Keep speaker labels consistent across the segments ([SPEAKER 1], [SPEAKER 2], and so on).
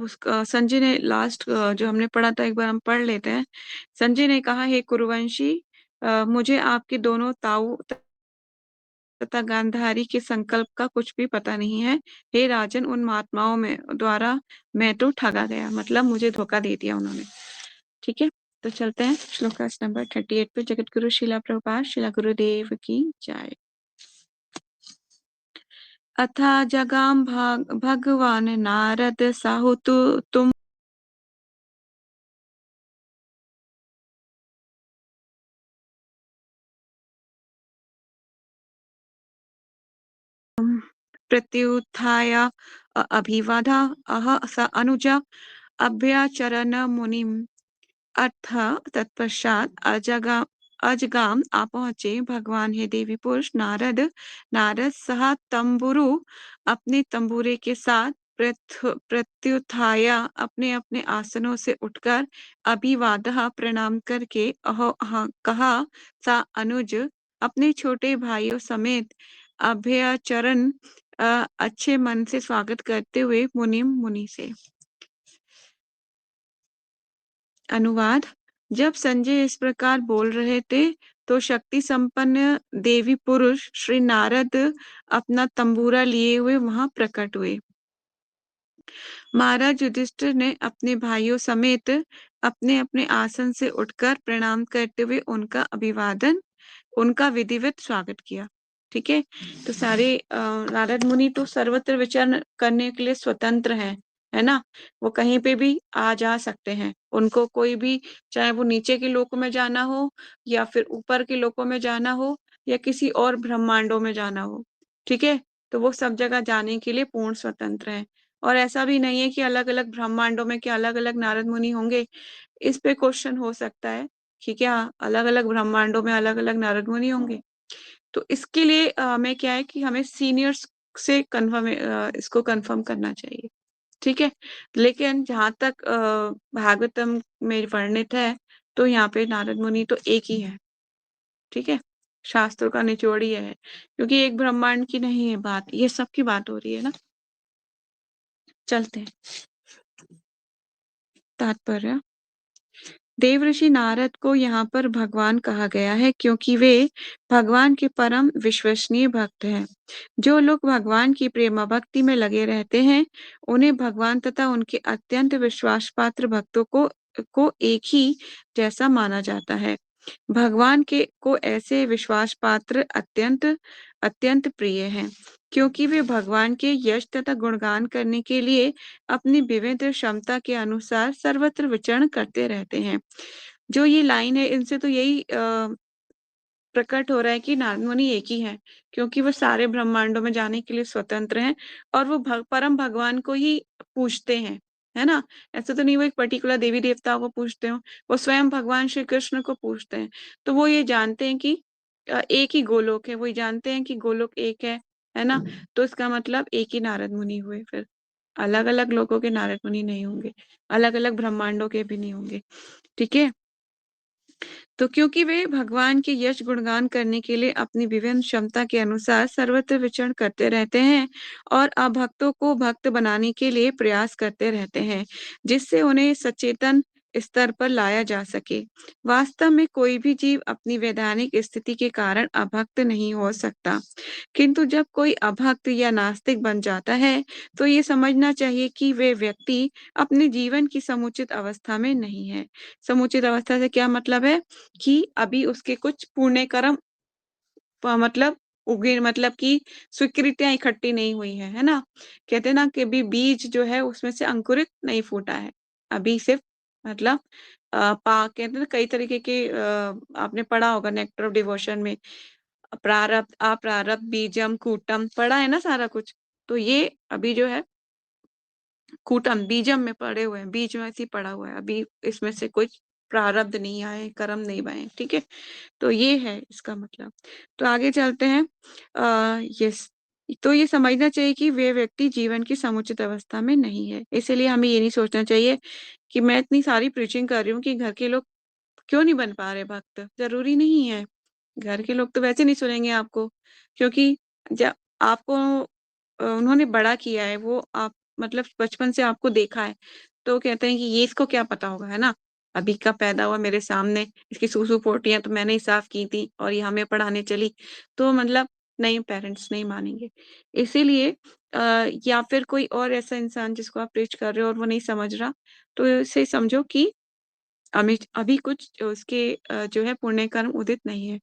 [SPEAKER 1] उसका संजय ने लास्ट जो हमने पढ़ा था एक बार हम पढ़ लेते हैं। संजय ने कहा, हे कुरुवंशी, मुझे आपके दोनों ताऊ तथा गांधारी के संकल्प का कुछ भी पता नहीं है। हे राजन, उन महात्माओं में द्वारा मैं तो ठगा गया, मतलब मुझे धोखा दे दिया उन्होंने। ठीक है, तो चलते हैं श्लोक नंबर 38 पे। जगत गुरु शिला प्रभुपाद शिला गुरुदेव की जय। अथा जगाम भगवान नारद साहुतु तुम प्रत्युत्थाय अभिवादा अह स अनुजा अभ्याचरण मुनिम। अर्थ तत्पश्चात अजगाम आ पहुंचे भगवान हे देवी पुरुष नारद। नारद सह तंबुरु, अपने तंबूरे के साथ, प्रत्युत्थाय, अपने अपने आसनों से उठकर, अभिवादः, प्रणाम करके, कहा, सा अनुज, अपने छोटे भाइयों समेत, अभयचरण, अच्छे मन से स्वागत करते हुए, मुनि से। अनुवाद। जब संजय इस प्रकार बोल रहे थे तो शक्ति संपन्न देवी पुरुष श्री नारद अपना तंबूरा लिए हुए वहां प्रकट हुए। महाराज युधिष्ठिर ने अपने भाइयों समेत अपने अपने आसन से उठकर प्रणाम करते हुए उनका विधिवत स्वागत किया। ठीक है, तो सारे नारद मुनि तो सर्वत्र विचरण करने के लिए स्वतंत्र हैं, है ना। वो कहीं पे भी आ जा सकते हैं, उनको कोई भी, चाहे वो नीचे के लोकों में जाना हो या फिर ऊपर के लोकों में जाना हो या किसी और ब्रह्मांडों में जाना हो, ठीक है, तो वो सब जगह जाने के लिए पूर्ण स्वतंत्र हैं। और ऐसा भी नहीं है कि अलग अलग ब्रह्मांडों में क्या अलग अलग नारद मुनि होंगे। इस पे क्वेश्चन हो सकता है कि क्या अलग अलग ब्रह्मांडों में अलग अलग नारद मुनि होंगे। तो इसके लिए हमें क्या है कि हमें सीनियर्स से इसको कंफर्म करना चाहिए। ठीक है, लेकिन जहां तक भागवतम में वर्णित है तो यहाँ पे नारद मुनि तो एक ही है। ठीक है, शास्त्रों का निचोड़ ही है, क्योंकि एक ब्रह्मांड की नहीं है बात, ये सबकी बात हो रही है ना। चलते हैं तात्पर्य। देवऋषि नारद को यहाँ पर भगवान कहा गया है क्योंकि वे भगवान के परम विश्वसनीय भक्त हैं। जो लोग भगवान की प्रेम भक्ति में लगे रहते हैं उन्हें भगवान तथा उनके अत्यंत विश्वास पात्र भक्तों को एक ही जैसा माना जाता है। भगवान के को ऐसे विश्वास पात्र अत्यंत अत्यंत प्रिय हैं क्योंकि वे भगवान के यश तथा गुणगान करने के लिए अपनी विविध क्षमता के अनुसार सर्वत्र विचरण करते रहते हैं। जो ये लाइन है इनसे तो यही प्रकट हो रहा है कि नारद मुनि एक ही है, क्योंकि वो सारे ब्रह्मांडों में जाने के लिए स्वतंत्र हैं और वो परम भगवान को ही पूजते हैं, है ना। ऐसा तो नहीं वो एक पर्टिकुलर देवी देवताओं को पूजते हो, वो स्वयं भगवान श्री कृष्ण को पूजते हैं। तो वो ये जानते हैं कि एक ही गोलोक है, वो ये जानते हैं कि गोलोक एक है ना। तो इसका मतलब एक ही नारद मुनि हुए, फिर अलग अलग लोगों के नारद मुनि नहीं होंगे, अलग अलग ब्रह्मांडों के भी नहीं होंगे। ठीक है, तो क्योंकि वे भगवान के यश गुणगान करने के लिए अपनी विभिन्न क्षमता के अनुसार सर्वत्र विचरण करते रहते हैं और अभक्तों को भक्त बनाने के लिए प्रयास करते रहते हैं, जिससे उन्हें सचेतन स्तर पर लाया जा सके। वास्तव में कोई भी जीव अपनी वैधानिक स्थिति के कारण अभक्त नहीं हो सकता, किंतु जब कोई अभक्त या नास्तिक बन जाता है तो ये समझना चाहिए कि वे व्यक्ति अपने जीवन की समुचित अवस्था में नहीं है। समुचित अवस्था से क्या मतलब है कि अभी उसके कुछ पुण्य कर्म मतलब उगे, मतलब कि स्वीकृतियां इकट्ठी नहीं हुई है ना। कहते हैं ना कि अभी बीज जो है उसमें से अंकुरित नहीं फूटा है, अभी सिर्फ मतलब कहते हैं ना कई तरीके के आपने पढ़ा होगा नेक्टर ऑफ डिवोशन में, प्रारब्ध अप्रारब्ध बीजम कूटम पढ़ा है ना सारा कुछ। तो ये अभी जो है कूटम बीजम में पड़े हुए हैं, बीज में ऐसे ही पड़ा हुआ है, अभी इसमें से कुछ प्रारब्ध नहीं आए, कर्म नहीं बने। ठीक है, तो ये है इसका मतलब। तो आगे चलते हैं। यस, तो ये समझना चाहिए कि वे व्यक्ति जीवन की समुचित अवस्था में नहीं है। इसीलिए हमें ये नहीं सोचना चाहिए कि मैं इतनी सारी प्रीचिंग कर रही हूँ कि घर के लोग क्यों नहीं बन पा रहे भक्त। जरूरी नहीं है, घर के लोग तो वैसे नहीं सुनेंगे आपको, क्योंकि जब आपको उन्होंने बड़ा किया है, वो आप मतलब बचपन से आपको देखा है, तो कहते हैं कि ये इसको क्या पता होगा, है ना? अभी का पैदा हुआ मेरे सामने, इसकी सूसू पोटियाँ तो मैंने ही साफ की थी और ये हमें पढ़ाने चली। तो मतलब नहीं, पेरेंट्स नहीं मानेंगे। इसीलिए या फिर कोई और ऐसा इंसान जिसको आप प्रीच कर रहे हो और वो नहीं समझ रहा, तो इसे समझो कि अभी अभी कुछ उसके जो है पुण्य कर्म उदित नहीं है।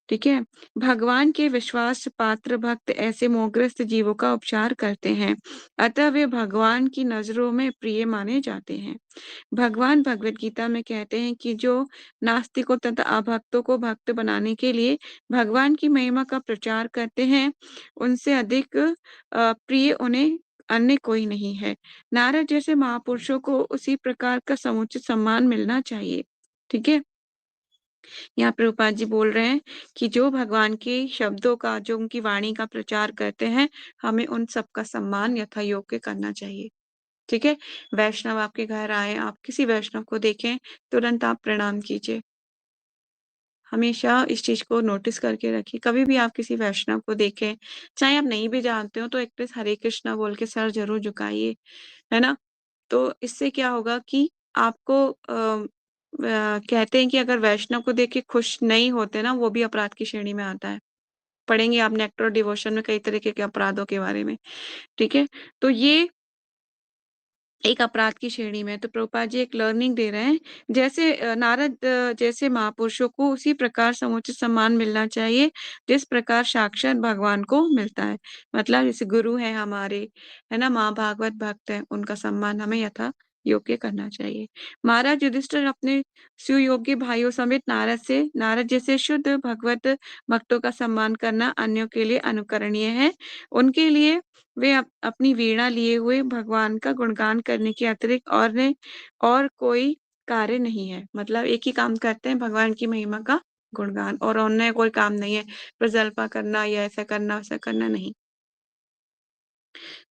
[SPEAKER 1] ठीक है? भगवान के विश्वास पात्र भक्त ऐसे मोहग्रस्त जीवों का उपचार करते हैं, अतः वे भगवान की नजरों में प्रिय माने जाते हैं। भगवान भगवत गीता में कहते हैं कि जो नास्तिकों तथा अभक्तों को भक्त बनाने के लिए भगवान की महिमा का प्रचार करते हैं, उनसे अधिक प्रिय उन्हें अन्य कोई नहीं है। नारद जैसे महापुरुषों को उसी प्रकार का समुचित सम्मान मिलना चाहिए। ठीक है? यहाँ प्रभुपाद जी बोल रहे हैं कि जो भगवान के शब्दों का, जो उनकी वाणी का प्रचार करते हैं, हमें उन सबका सम्मान यथा योग्य करना चाहिए। ठीक है? वैष्णव आपके घर आए, आप किसी वैष्णव को देखें, तुरंत आप प्रणाम कीजिए। हमेशा इस चीज को नोटिस करके रखिए। कभी भी आप किसी वैष्णव को देखें, चाहे आप नहीं भी जानते हो, तो एटलीस्ट हरे कृष्णा बोल के सर जरूर झुकाइए, है ना? तो इससे क्या होगा कि आपको कहते हैं कि अगर वैष्णव को देख के खुश नहीं होते ना, वो भी अपराध की श्रेणी में आता है। पढ़ेंगे आप नेक्टर डिवोशन में कई तरीके के अपराधों के बारे में। ठीक है? तो ये एक अपराध की श्रेणी में। तो प्रभुपाद जी एक लर्निंग दे रहे हैं, जैसे नारद जैसे महापुरुषों को उसी प्रकार समुचित सम्मान मिलना चाहिए जिस प्रकार साक्षात भगवान को मिलता है। मतलब जैसे गुरु है हमारे, है ना, माँ भागवत भक्त है, उनका सम्मान हमें यथा योग्य करना चाहिए। महाराज युधिष्ठिर अपने सुयोग्य भाइयों समेत नारद जैसे शुद्ध भगवत भक्तों का सम्मान करना अन्यों के लिए अनुकरणीय है। उनके लिए वे अपनी वीणा लिए हुए भगवान का गुणगान करने के अतिरिक्त और कोई कार्य नहीं है। मतलब एक ही काम करते हैं, भगवान की महिमा का गुणगान, और अन्य कोई काम नहीं है, प्रजल्पा करना या ऐसा करना वैसा करना नहीं।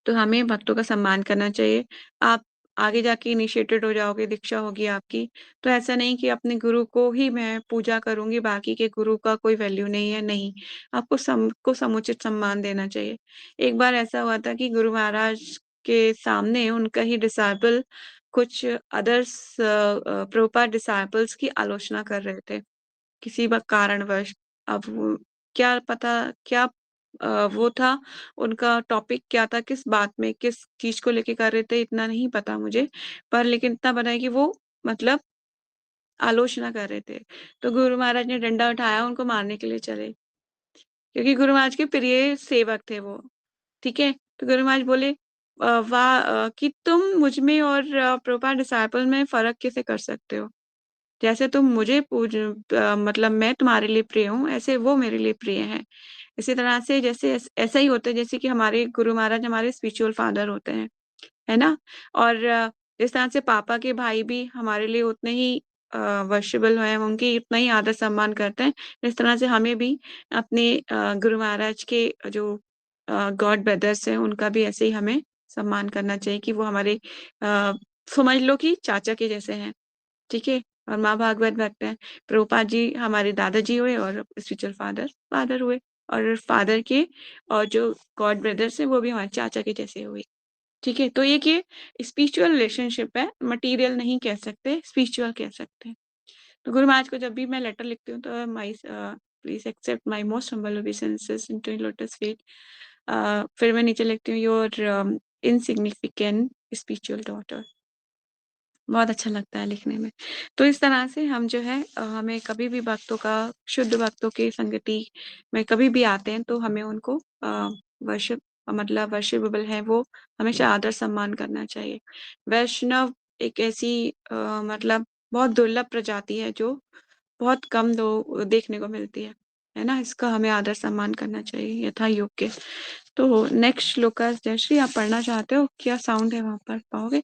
[SPEAKER 1] तो हमें भक्तों का सम्मान करना चाहिए। आप आगे जाके इनिशिएटेड हो जाओगे, दीक्षा होगी आपकी, तो ऐसा नहीं कि अपने गुरु को ही मैं पूजा करूंगी, बाकी के गुरु का कोई वैल्यू नहीं है, नहीं। आपको सबको समुचित सम्मान देना चाहिए। एक बार ऐसा हुआ था कि गुरु महाराज के सामने उनका ही डिसाइपल कुछ अदर्स प्रभुपाद डिसाइपल्स की आलोचना कर रहे थे किसी कारणवश। अब क्या पता क्या वो था, उनका टॉपिक क्या था, किस बात में किस चीज को लेके कर रहे थे, इतना नहीं पता मुझे। पर लेकिन इतना पता है कि वो मतलब आलोचना कर रहे थे। तो गुरु महाराज ने डंडा उठाया, उनको मारने के लिए चले, क्योंकि गुरु महाराज के प्रिय सेवक थे वो। ठीक है? तो गुरु महाराज बोले वाह, कि तुम मुझ में और प्रभुपाद डिसाइपल में फर्क कैसे कर सकते हो? जैसे तुम मुझे मतलब मैं तुम्हारे लिए प्रिय हूँ, ऐसे वो मेरे लिए प्रिय हैं। इसी तरह से जैसे ऐसा ही होता है, जैसे कि हमारे गुरु महाराज हमारे स्पिरिचुअल फादर होते हैं, है ना? और जिस तरह से पापा के भाई भी हमारे लिए उतने ही वर्शिपेबल हैं, उनकी उतना ही आदर सम्मान करते हैं, इस तरह से हमें भी अपने गुरु महाराज के जो गॉड ब्रदर्स हैं, उनका भी ऐसे ही हमें सम्मान करना चाहिए कि वो हमारे समझ लो कि चाचा के जैसे हैं। ठीक है? और माँ भागवत भक्त हैं। प्रभुपाद जी हमारे दादाजी हुए और स्पिरिचुअल फादर फादर हुए, और फादर के और जो गॉड ब्रदर्स हैं वो भी हमारे चाचा के जैसे हुए। ठीक है? तो एक ये स्पिरिचुअल रिलेशनशिप है, मटेरियल नहीं कह सकते, स्पिरिचुअल कह सकते हैं। तो गुरु महाराज को जब भी मैं लेटर लिखती हूँ तो my please accept my most humble obeisances into your lotus feet. फिर मैं नीचे लिखती हूँ योर इनसिग्निफिकेंट स्पिरिचुअल डॉटर। बहुत अच्छा लगता है लिखने में। तो इस तरह से हम जो है हमें कभी भी भक्तों का, शुद्ध भक्तों की संगति में कभी भी आते हैं, तो हमें उनको वर्शिप, मतलब वर्शिपेबल है वो, हमेशा आदर सम्मान करना चाहिए। वैष्णव एक ऐसी मतलब बहुत दुर्लभ प्रजाति है जो बहुत कम दो देखने को मिलती है ना? इसका हमें आदर सम्मान करना चाहिए यथा योग्य। तो नेक्स्ट श्लोक जयश्री आप पढ़ना चाहते हो? क्या साउंड है वहां पर, पाओगे?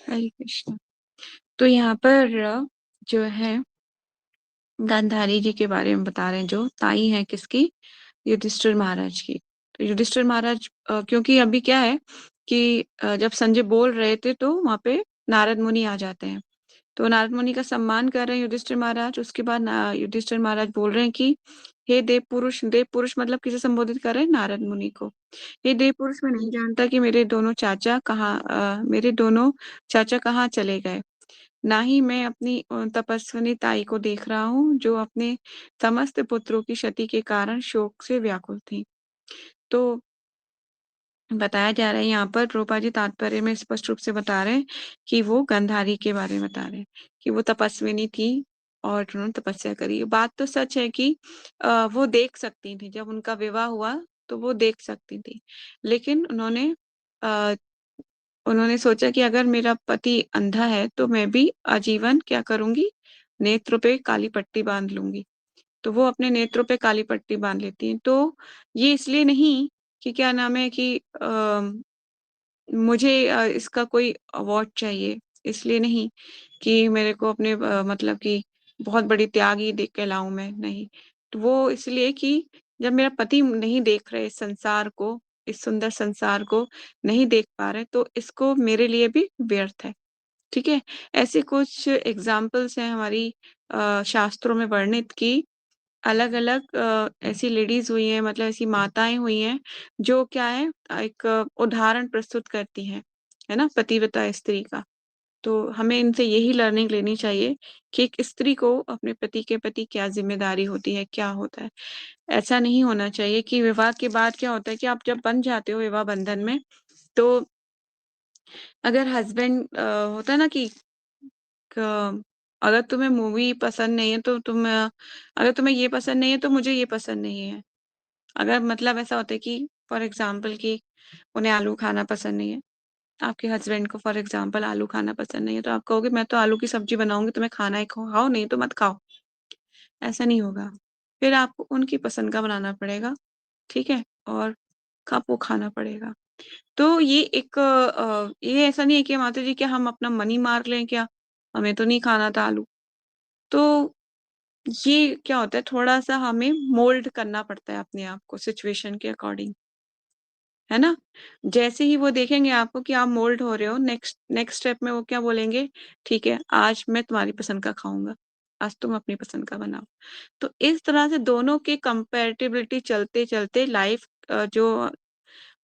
[SPEAKER 1] हरे कृष्ण। तो यहाँ पर जो है गांधारी जी के बारे में बता रहे हैं, जो ताई है किसकी, युधिष्ठिर महाराज की। तो युधिष्ठिर महाराज क्योंकि अभी क्या है कि जब संजय बोल रहे थे तो वहां पे नारद मुनि आ जाते हैं, तो नारद मुनि का सम्मान कर रहे हैं युधिष्ठिर महाराज। उसके बाद युधिष्ठिर महाराज बोल रहे हैं कि हे देव पुरुष, देव पुरुष मतलब किसे संबोधित कर रहे हैं, नारद मुनि को। हे देव पुरुष, मैं नहीं जानता कि मेरे दोनों चाचा कहाँ चले गए। ना ही मैं अपनी तपस्विनी ताई को देख रहा हूँ, जो अपने समस्त पुत्रों की क्षति के कारण शोक से व्याकुल थी। तो बताया जा रहा है यहाँ पर, प्रोपा जी तात्पर्य में स्पष्ट रूप से बता रहे हैं कि वो गंधारी के बारे में बता रहे हैं कि वो तपस्विनी थी और उन्होंने तपस्या करी। बात तो सच है कि वो देख सकती थी, जब उनका विवाह हुआ तो वो देख सकती थी, लेकिन अ, उन्होंने सोचा कि अगर मेरा पति अंधा है तो मैं भी आजीवन क्या करूंगी, नेत्र पे काली पट्टी बांध लूंगी। तो वो अपने नेत्रों पे काली पट्टी बांध लेती हैं। तो ये इसलिए नहीं कि क्या नाम है कि मुझे इसका कोई अवार्ड चाहिए, इसलिए नहीं कि मेरे को अपने मतलब कि बहुत बड़ी त्यागी देख के लाऊं मैं, नहीं। तो वो इसलिए कि जब मेरा पति नहीं देख रहे इस संसार को, इस सुंदर संसार को नहीं देख पा रहे, तो इसको मेरे लिए भी व्यर्थ है। ठीक है। ऐसे कुछ एग्जाम्पल्स हैं हमारी शास्त्रों में वर्णित की, अलग अलग ऐसी लेडीज हुई हैं, मतलब ऐसी माताएं हुई हैं जो क्या है, एक उदाहरण प्रस्तुत करती हैं, है ना, पतिव्रता स्त्री का। तो हमें इनसे यही लर्निंग लेनी चाहिए कि एक स्त्री को अपने पति के प्रति क्या जिम्मेदारी होती है, क्या होता है। ऐसा नहीं होना चाहिए कि विवाह के बाद क्या होता है कि आप जब बन जाते हो विवाह बंधन में, तो अगर हस्बैंड होता है ना कि अगर तुम्हें मूवी पसंद नहीं है तो अगर तुम्हें ये पसंद नहीं है तो मुझे ये पसंद नहीं है। अगर मतलब ऐसा होता है कि फॉर एग्जाम्पल कि उन्हें आलू खाना पसंद नहीं है, आपके हस्बैंड को फॉर एग्जाम्पल आलू खाना पसंद नहीं है, तो आप कहोगे मैं तो आलू की सब्जी बनाऊंगी, तुम्हें खाना है खाओ, नहीं तो मत खाओ। ऐसा नहीं होगा, फिर आपको उनकी पसंद का बनाना पड़ेगा। ठीक है। और कब वो खाना पड़ेगा। तो ये एक ये ऐसा नहीं है कि माता जी क्या हम अपना मन ही मार लें क्या, हमें तो नहीं खाना था आलू। तो ये क्या होता है, थोड़ा सा हमें मोल्ड करना पड़ता है अपने आप को सिचुएशन के अकॉर्डिंग, है ना। जैसे ही वो देखेंगे आपको कि आप मोल्ड हो रहे हो, नेक्स्ट नेक्स्ट स्टेप में वो क्या बोलेंगे, ठीक है आज मैं तुम्हारी पसंद का खाऊंगा, आज तुम अपनी पसंद का बनाओ। तो इस तरह से दोनों की कंपैरेटिबिलिटी चलते चलते लाइफ जो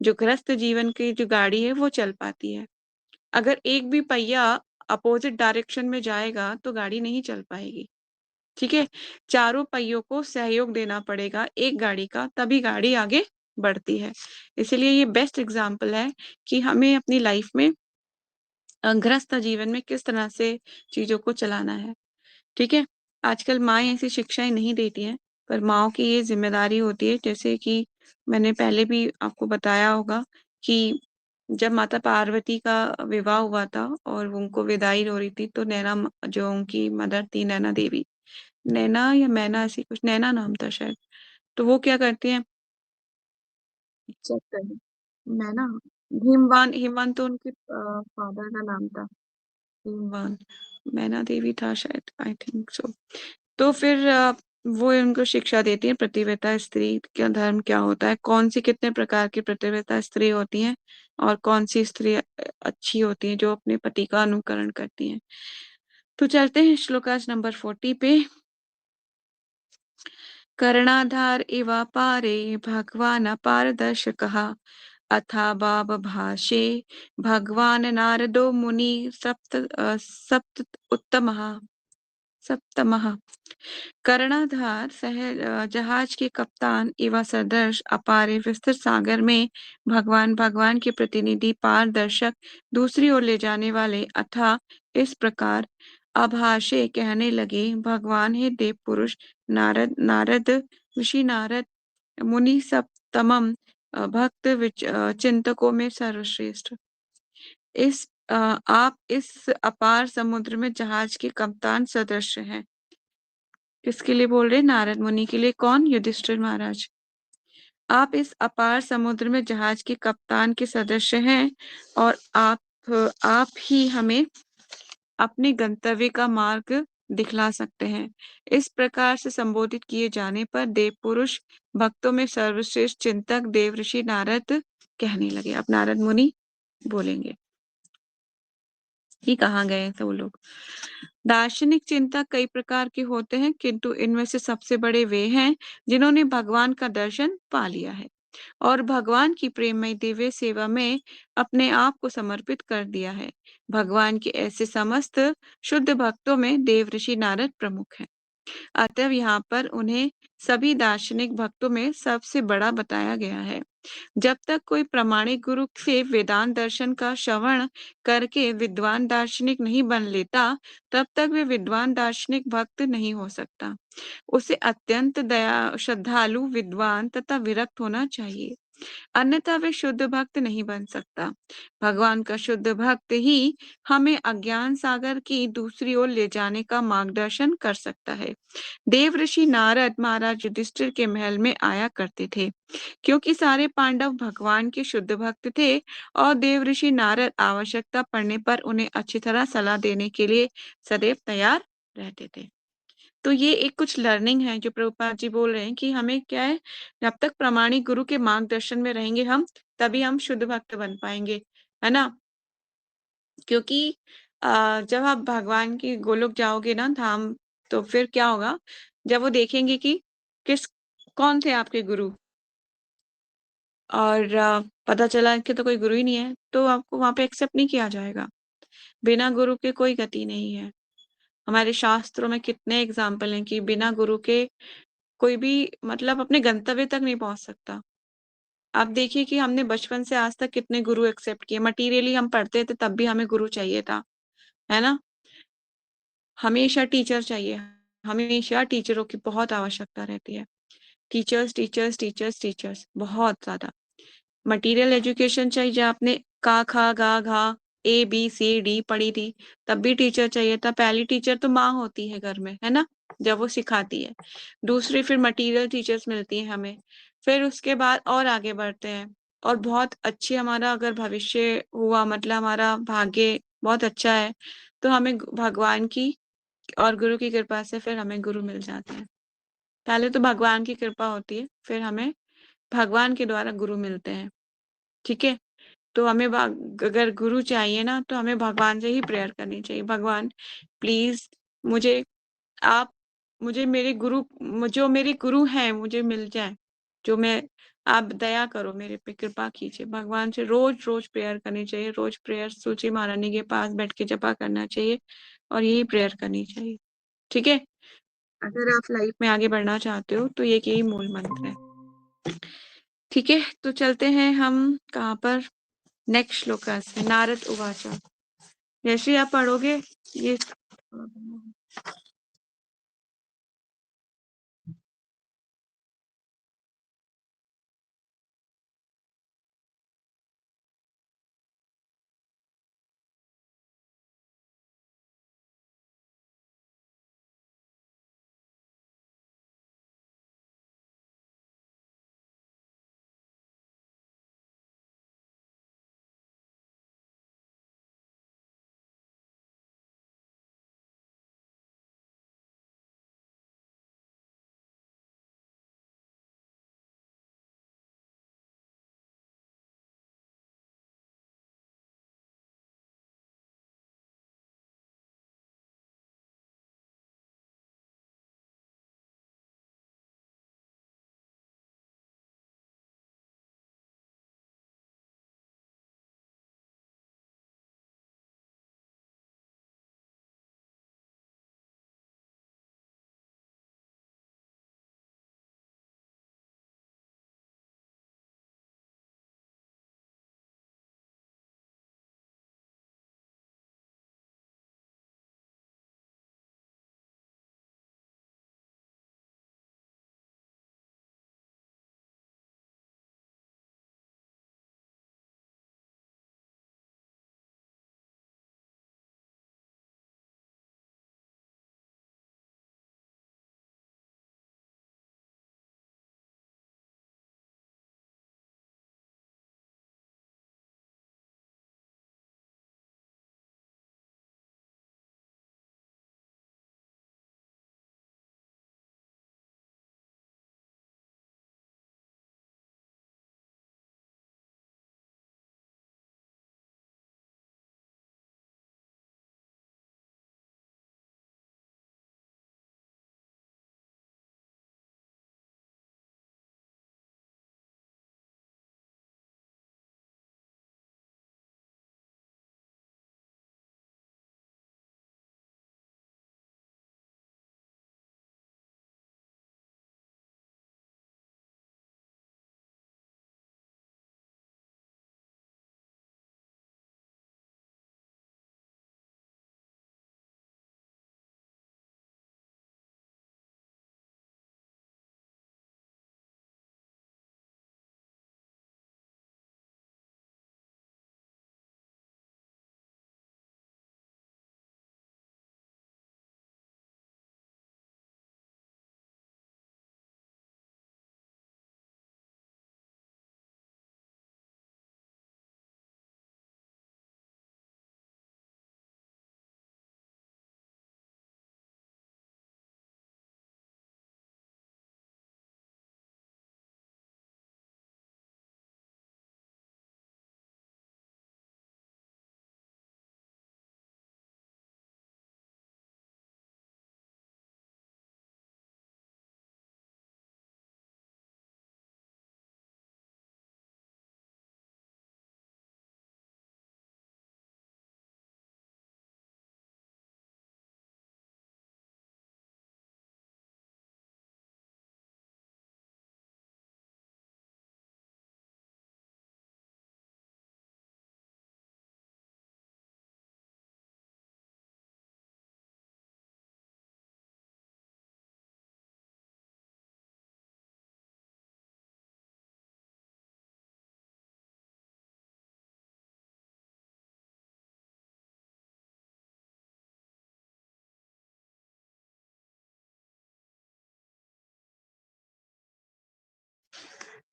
[SPEAKER 1] जो गृहस्थ जीवन की जो गाड़ी है वो चल पाती है। अगर एक भी पहिया अपोजिट डायरेक्शन में जाएगा तो गाड़ी नहीं चल पाएगी। ठीक है। चारों पहियों को सहयोग देना पड़ेगा एक गाड़ी का, तभी गाड़ी आगे बढ़ती है। इसलिए ये बेस्ट एग्जाम्पल है कि हमें अपनी लाइफ में गृहस्थ जीवन में किस तरह से चीजों को चलाना है। ठीक है। आजकल माएँ ऐसी शिक्षाएं नहीं देती हैं, पर माओ की ये जिम्मेदारी होती है, जैसे कि मैंने पहले भी आपको बताया होगा कि जब माता पार्वती का विवाह हुआ था और उनको विदाई हो रही थी, तो जो उनकी मदर थी नैना देवी, नैना या मैना, ऐसी कुछ, नैना नाम था शायद। तो वो क्या करती हैं, चेक करिए, मैना, हिमवान, हिमवान तो उनके फादर का नाम था, हिमवान, मैना देवी था शायद, आई थिंक सो। तो फिर वो उनको शिक्षा देती है प्रतिव्रता स्त्री का धर्म क्या होता है, कौन सी कितने प्रकार की प्रतिव्रता स्त्री होती हैं, और कौन सी स्त्री अच्छी होती है जो अपने पति का अनुकरण करती हैं। तो चलते हैं श्लोकाज नंबर 40 पे। कर्णाधार इव पारे भगवान् पारदर्शकः अथा भाव भाषे भगवान नारदो मुनि सप्त उत्तमः सप्तमः। कर्णाधार जहाज के कप्तान एवं सदर्श अपारे विस्तृत सागर में भगवान भगवान के प्रतिनिधि पारदर्शक दूसरी ओर ले जाने वाले अथा इस प्रकार अभाषे कहने लगे, भगवान हे देव पुरुष नारद, नारद ऋषि नारद मुनि सप्तमम भक्त चिंतकों में सर्वश्रेष्ठ। आप इस अपार समुद्र में जहाज के कप्तान सदृश हैं। किसके लिए बोल रहे हैं, नारद मुनि के लिए। कौन, युधिष्ठिर महाराज। आप इस अपार समुद्र में जहाज के कप्तान के सदस्य हैं, और आप आप ही हमें अपने गंतव्य का मार्ग दिखला सकते हैं। इस प्रकार से संबोधित किए जाने पर देव पुरुष भक्तों में सर्वश्रेष्ठ चिंतक देवऋषि नारद कहने लगे। अब नारद मुनि बोलेंगे कि कहाँ गए थे वो लोग। दार्शनिक चिंतक कई प्रकार के होते हैं, किंतु इनमें से सबसे बड़े वे हैं जिन्होंने भगवान का दर्शन पा लिया है और भगवान की प्रेममय दिव्य सेवा में अपने आप को समर्पित कर दिया है। भगवान के ऐसे समस्त शुद्ध भक्तों में देवऋषि नारद प्रमुख हैं। अतः यहाँ पर उन्हें सभी दार्शनिक भक्तों में सबसे बड़ा बताया गया है। जब तक कोई प्रामाणिक गुरु से वेदांत दर्शन का श्रवण करके विद्वान दार्शनिक नहीं बन लेता, तब तक वे विद्वान दार्शनिक भक्त नहीं हो सकता। उसे अत्यंत दया श्रद्धालु विद्वान तथा विरक्त होना चाहिए, अन्यथा वे शुद्ध भक्त नहीं बन सकता। भगवान का शुद्ध भक्त ही हमें अज्ञान सागर की दूसरी ओर ले जाने का मार्गदर्शन कर सकता है। देवऋषि नारद महाराज युधिष्ठिर के महल में आया करते थे, क्योंकि सारे पांडव भगवान के शुद्ध भक्त थे और देवऋषि नारद आवश्यकता पड़ने पर उन्हें अच्छी तरह सलाह देने के लिए सदैव तैयार रहते थे। तो ये एक कुछ लर्निंग है जो प्रभुपाद जी बोल रहे हैं कि हमें क्या है, जब तक प्रामाणिक गुरु के मार्गदर्शन में रहेंगे हम, तभी हम शुद्ध भक्त बन पाएंगे, है ना। क्योंकि जब आप भगवान की गोलोक जाओगे ना धाम, तो फिर क्या होगा, जब वो देखेंगे कि किस कौन थे आपके गुरु और पता चला कि तो कोई गुरु ही नहीं है, तो आपको वहां पे एक्सेप्ट नहीं किया जाएगा। बिना गुरु के कोई गति नहीं है। हमारे शास्त्रों में कितने एग्जाम्पल हैं कि बिना गुरु के कोई भी मतलब अपने गंतव्य तक नहीं पहुंच सकता। आप देखिए कि हमने बचपन से आज तक कितने गुरु एक्सेप्ट किए। मटीरियली हम पढ़ते थे तब भी हमें गुरु चाहिए था, है ना। हमेशा टीचर चाहिए, हमेशा टीचरों की बहुत आवश्यकता रहती है। टीचर्स टीचर्स टीचर्स टीचर्स बहुत ज्यादा। मटेरियल एजुकेशन चाहिए, जब आपने का खा गा घा ABCD पढ़ी थी तब भी टीचर चाहिए था। पहली टीचर तो माँ होती है घर में, है ना, जब वो सिखाती है। दूसरी फिर मटेरियल टीचर्स मिलती है हमें। फिर उसके बाद और आगे बढ़ते हैं और बहुत अच्छी हमारा अगर भविष्य हुआ, मतलब हमारा भाग्य बहुत अच्छा है, तो हमें भगवान की और गुरु की कृपा से फिर हमें गुरु मिल जाते हैं। पहले तो भगवान की कृपा होती है, फिर हमें भगवान के द्वारा गुरु मिलते हैं। ठीक है। तो हमें अगर गुरु चाहिए ना, तो हमें भगवान से ही प्रेयर करनी चाहिए। भगवान प्लीज मुझे आप मुझे मेरे गुरु जो मेरे गुरु हैं मुझे मिल जाए, जो मैं आप दया करो मेरे पे, कृपा कीजिए। भगवान से रोज रोज प्रेयर करनी चाहिए। रोज प्रेयर सूची महारानी के पास बैठ के जपा करना चाहिए और यही प्रेयर करनी चाहिए। ठीक है। अगर आप लाइफ में आगे बढ़ना चाहते हो तो ये यही मूल मंत्र है। ठीक है, तो चलते हैं हम कहाँ पर, नेक्स्ट श्लोक से। नारद उवाचा। जैसे आप पढ़ोगे ये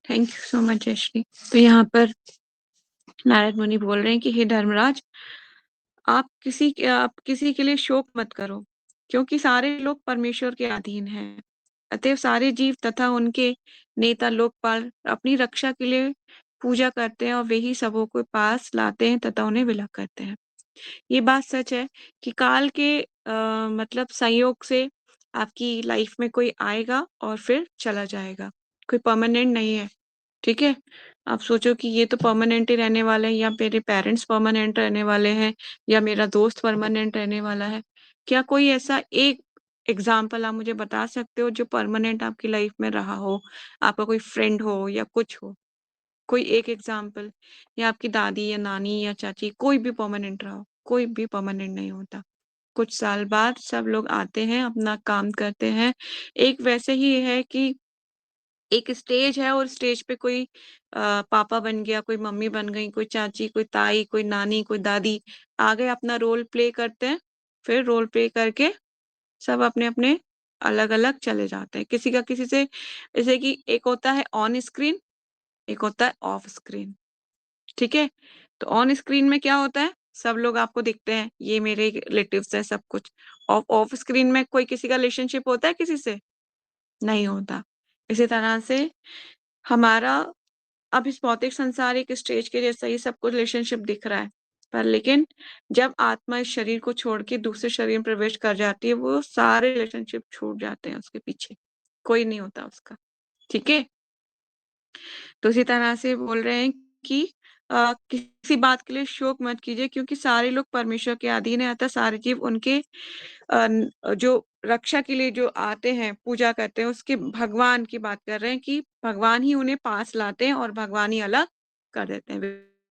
[SPEAKER 1] thank you so much Jayshree. तो यहाँ पर नारद मुनि बोल रहे हैं कि हे धर्मराज, आप किसी के लिए शोक मत करो, क्योंकि सारे लोग परमेश्वर के अधीन हैं। अतएव सारे जीव तथा उनके नेता लोकपाल अपनी रक्षा के लिए पूजा करते हैं और वे ही सबों को पास लाते हैं तथा उन्हें विलय करते हैं। ये बात सच है कि काल के मतलब संयोग से आपकी लाइफ में कोई आएगा और फिर चला जाएगा, कोई परमानेंट नहीं है। ठीक है, आप सोचो कि ये तो परमानेंट ही रहने वाले हैं, या मेरे पेरेंट्स परमानेंट रहने वाले हैं, या मेरा दोस्त परमानेंट रहने वाला है। क्या कोई ऐसा एक एग्जाम्पल आप मुझे बता सकते हो जो परमानेंट आपकी लाइफ में रहा हो? आपका कोई फ्रेंड हो या कुछ हो, कोई एक एग्जाम्पल, या आपकी दादी या नानी या चाची, कोई भी परमानेंट रहा हो? कोई भी परमानेंट नहीं होता। कुछ साल बाद सब लोग आते हैं, अपना काम करते हैं। एक वैसे ही है कि एक स्टेज है और स्टेज पे कोई पापा बन गया, कोई मम्मी बन गई, कोई चाची, कोई ताई, कोई नानी, कोई दादी आ गए, अपना रोल प्ले करते हैं। फिर रोल प्ले करके सब अपने अपने अलग अलग चले जाते हैं, किसी का किसी से। जैसे कि एक होता है ऑन स्क्रीन, एक होता है ऑफ स्क्रीन। ठीक है, तो ऑन स्क्रीन में क्या होता है, सब लोग आपको दिखते हैं, ये मेरे रिलेटिव्स है, सब कुछ। ऑफ ऑफ स्क्रीन में कोई किसी का रिलेशनशिप होता है किसी से? नहीं होता। इसी तरह से हमारा अब इस भौतिक संसार एक स्टेज के जैसा ही सब कुछ रिलेशनशिप दिख रहा है, पर लेकिन जब आत्मा इस शरीर को छोड़ के दूसरे शरीर में प्रवेश कर जाती है, वो सारे रिलेशनशिप छूट जाते हैं उसके पीछे, कोई नहीं होता उसका। ठीक है, तो इसी तरह से बोल रहे हैं कि किसी बात के लिए शोक मत कीजिए, क्योंकि सारे लोग परमेश्वर के अधीन है, अतः सारे जीव उनके जो रक्षा के लिए जो आते हैं, पूजा करते हैं, उसके भगवान की बात कर रहे हैं कि भगवान ही उन्हें पास लाते हैं और भगवान ही अलग कर देते हैं,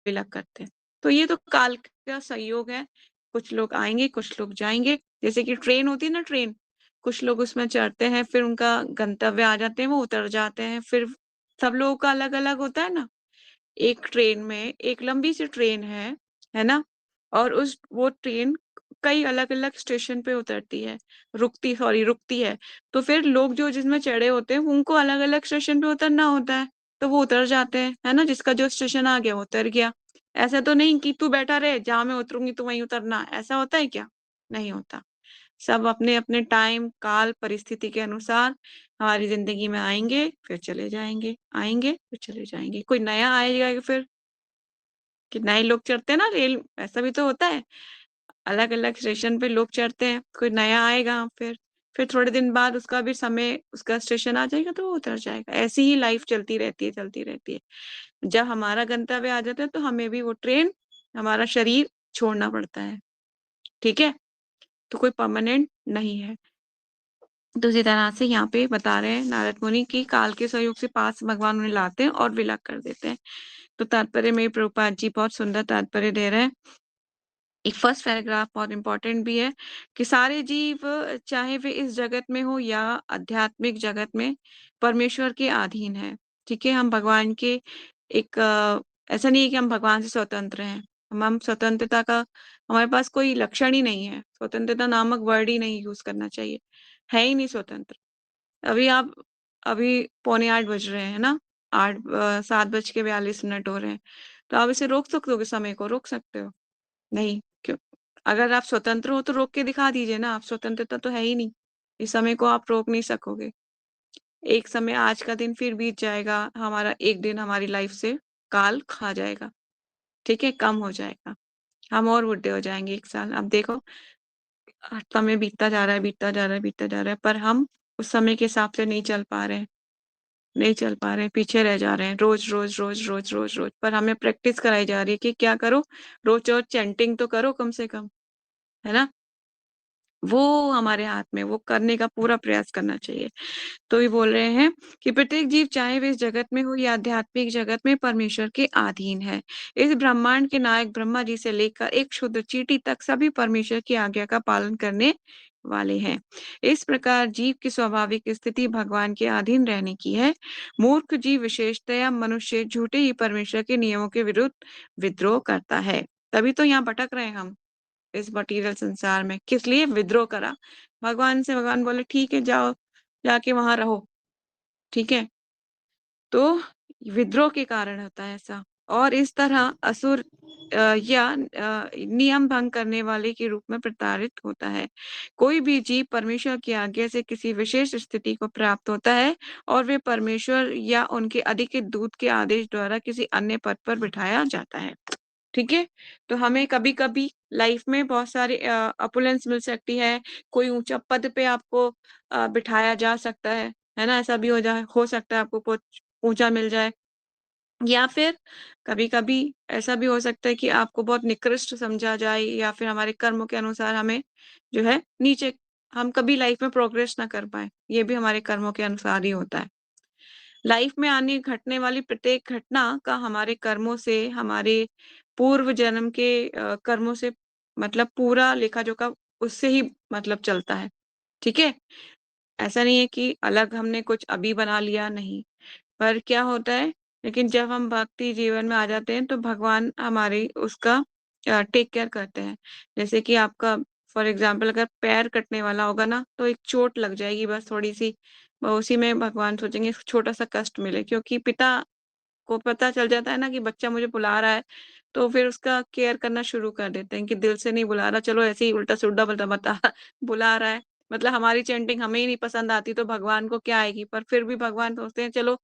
[SPEAKER 1] विलग करते हैं। तो ये तो काल का संयोग है, कुछ लोग आएंगे, कुछ लोग जाएंगे। जैसे कि ट्रेन होती है ना, ट्रेन, कुछ लोग उसमें चढ़ते हैं, फिर उनका गंतव्य आ जाते हैं, वो उतर जाते हैं, फिर सब लोगों का अलग अलग होता है ना। एक ट्रेन में, एक लंबी सी ट्रेन है ना, और उस वो ट्रेन कई अलग अलग स्टेशन पे उतरती है, रुकती है। तो फिर लोग जो जिसमें चढ़े होते हैं उनको अलग अलग स्टेशन पे उतरना होता है, तो वो उतर जाते हैं, है ना, जिसका जो स्टेशन आ गया वो उतर गया। ऐसा तो नहीं कि तू बैठा रहे, जहां मैं उतरूंगी तू वहीं उतरना, ऐसा होता है क्या? नहीं होता। सब अपने अपने टाइम काल परिस्थिति के अनुसार हमारी जिंदगी में आएंगे, फिर चले जाएंगे, आएंगे फिर चले जाएंगे। कोई नया आएगा फिर, कि नए लोग चढ़ते हैं ना रेल, ऐसा भी तो होता है, अलग अलग स्टेशन पे लोग चढ़ते हैं, कोई नया आएगा, फिर थोड़े दिन बाद उसका भी समय, उसका स्टेशन आ जाएगा तो वो उतर जाएगा। ऐसी ही लाइफ चलती रहती है, चलती रहती है। जब हमारा गंतव्य आ जाता है तो हमें भी वो ट्रेन, हमारा शरीर छोड़ना पड़ता है। ठीक है, तो कोई परमानेंट नहीं है। तो इसी तरह से यहाँ पे बता रहे हैं नारद मुनि की काल के सहयोग से पास भगवान उन्हें लाते हैं और विलग कर देते हैं। तो तात्पर्य में प्रभुपाद जी बहुत सुंदर तात्पर्य दे रहे हैं। एक फर्स्ट पैराग्राफ बहुत इंपॉर्टेंट भी है कि सारे जीव, चाहे वे इस जगत में हो या आध्यात्मिक जगत में, परमेश्वर के अधीन है। ठीक है, हम भगवान के एक ऐसा नहीं है कि हम भगवान से स्वतंत्र हैं। हम स्वतंत्रता का, हमारे पास कोई लक्षण ही नहीं है, स्वतंत्रता नामक वर्ड ही नहीं यूज करना चाहिए, है ही नहीं स्वतंत्र। अभी आप, अभी 7:45 बज रहे हैं ना, 7:42 हो रहे हैं, तो आप इसे रोक सकते हो, कि समय को रोक सकते हो? नहीं, क्यों? अगर आप स्वतंत्र हो तो रोक के दिखा दीजिए ना, आप स्वतंत्रता तो है ही नहीं, इस समय को आप रोक नहीं सकोगे। एक समय, आज का दिन फिर बीत जाएगा, हमारा एक दिन हमारी लाइफ से काल खा जाएगा। ठीक है, कम हो जाएगा, हम और बुढ़े हो जाएंगे 1 साल। अब देखो, समय बीतता जा रहा है, बीतता जा रहा है, बीतता जा रहा है, पर हम उस समय के हिसाब से नहीं चल पा रहे हैं, नहीं चल पा रहे हैं, पीछे रह जा रहे हैं, रोज रोज रोज रोज रोज रोज। पर हमें प्रैक्टिस कराई जा रही है कि क्या करो, रोज रोज चैंटिंग तो करो कम से कम, है ना। वो हमारे हाथ में, वो करने का पूरा प्रयास करना चाहिए। तो ये बोल रहे हैं कि प्रत्येक जीव, चाहे वे इस जगत में हो या आध्यात्मिक जगत में, परमेश्वर के अधीन है। इस ब्रह्मांड के नायक ब्रह्मा जी से लेकर एक क्षुद्र चींटी तक सभी परमेश्वर की आज्ञा का पालन करने वाले हैं। इस प्रकार जीव की स्वाभाविक स्थिति भगवान के अधीन रहने की है। मूर्ख जीव, विशेषतया मनुष्य, झूठे ही परमेश्वर के नियमों के विरुद्ध विद्रोह करता है। तभी तो यहाँ भटक रहे हैं हम, इस मटीरियल संसार में। किस लिए विद्रोह करा? भगवान से। भगवान बोले ठीक है, जाओ, जाके वहां रहो। ठीक है, तो विद्रोह के कारण होता है ऐसा। और इस तरह असुर या नियम भंग करने वाले के रूप में प्रताड़ित होता है। कोई भी जीव परमेश्वर की आज्ञा से किसी विशेष स्थिति को प्राप्त होता है और वे परमेश्वर या उनके अधिकृत दूत के आदेश द्वारा किसी अन्य पद पर बिठाया जाता है। ठीक है। तो हमें कभी कभी लाइफ में बहुत सारे अपुलेंस मिल सकती है। कोई ऊंचा पद पे आपको बिठाया जा सकता है ना। ऐसा भी हो सकता है आपको कुछ ऊंचा मिल जाए। या फिर कभी कभी ऐसा भी हो सकता है कि आपको बहुत निकृष्ट समझा जाए, या फिर हमारे कर्मों के अनुसार हमें जो है नीचे, हम कभी लाइफ में प्रोग्रेस ना कर पाए। ये भी हमारे कर्मों के अनुसार ही होता है। लाइफ में आने घटने वाली प्रत्येक घटना का हमारे कर्मों से, हमारे पूर्व जन्म के कर्मों से मतलब पूरा लेखा जोखा उससे ही मतलब चलता है। ठीक है। ऐसा नहीं है कि अलग हमने कुछ अभी बना लिया, नहीं। पर क्या होता है, लेकिन जब हम भक्ति जीवन में आ जाते हैं तो भगवान हमारी उसका टेक केयर करते हैं। जैसे कि आपका फॉर एग्जाम्पल अगर पैर कटने वाला होगा ना, तो एक चोट लग जाएगी बस थोड़ी सी, उसी में भगवान सोचेंगे छोटा सा कष्ट मिले, क्योंकि पिता को पता चल जाता है ना कि बच्चा मुझे बुला रहा है, तो फिर उसका केयर करना शुरू कर देते हैं कि दिल से नहीं बुला रहा, चलो ऐसे ही उल्टा सुल्टा बता बता बुला रहा है। मतलब हमारी चैंटिंग हमें ही नहीं पसंद आती तो भगवान को क्या आएगी। पर फिर भी भगवान सोचते हैं चलो,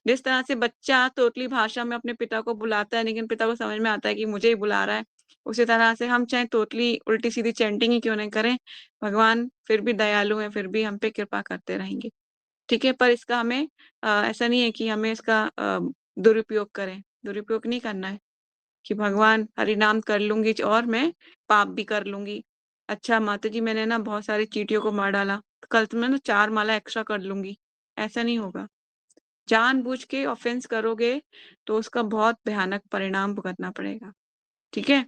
[SPEAKER 1] जिस तरह से बच्चा तोतली भाषा में अपने पिता को बुलाता है लेकिन पिता को समझ में आता है कि मुझे ही बुला रहा है, उसी तरह से हम चाहे तोतली उल्टी सीधी चैंटिंग ही क्यों नहीं करें, भगवान फिर भी दयालु है, फिर भी हम पे कृपा करते रहेंगे। ठीक है। पर इसका हमें ऐसा नहीं है कि हमें इसका दुरुपयोग करें। दुरुपयोग नहीं करना है कि भगवान हरि नाम कर लूंगी और मैं पाप भी कर लूंगी। अच्छा माता जी मैंने ना बहुत सारी चींटियों को मार डाला, तो कल तो मैं ना 4 माला एक्स्ट्रा कर लूंगी। ऐसा नहीं होगा। जानबूझ के ऑफेंस करोगे तो उसका बहुत भयानक परिणाम भुगतना पड़ेगा। ठीक है।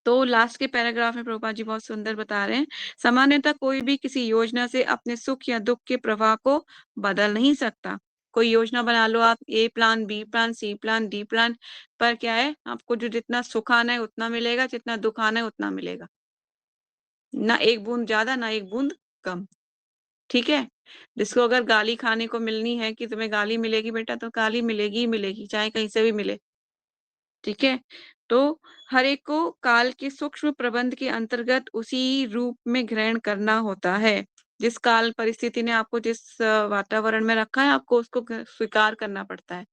[SPEAKER 1] तो लास्ट के पैराग्राफ में प्रभुपाद जी बहुत सुंदर बता रहे हैं, सामान्यतः कोई भी किसी योजना से अपने सुख या दुख के प्रवाह को बदल नहीं सकता। कोई योजना बना लो आप, ए प्लान, बी प्लान, सी प्लान, डी प्लान, पर क्या है, आपको जो जितना सुख आना है उतना मिलेगा, जितना दुख आना है उतना मिलेगा। ना एक बूंद ज्यादा ना एक बूंद कम। ठीक है। जिसको अगर गाली खाने को मिलनी है कि तुम्हें गाली मिलेगी बेटा, तो गाली मिलेगी ही मिलेगी, चाहे कहीं से भी मिले। ठीक है। तो हर एक को काल के सूक्ष्म प्रबंध के अंतर्गत उसी रूप में ग्रहण करना होता है। जिस काल परिस्थिति ने आपको जिस वातावरण में रखा है, आपको उसको स्वीकार करना पड़ता है।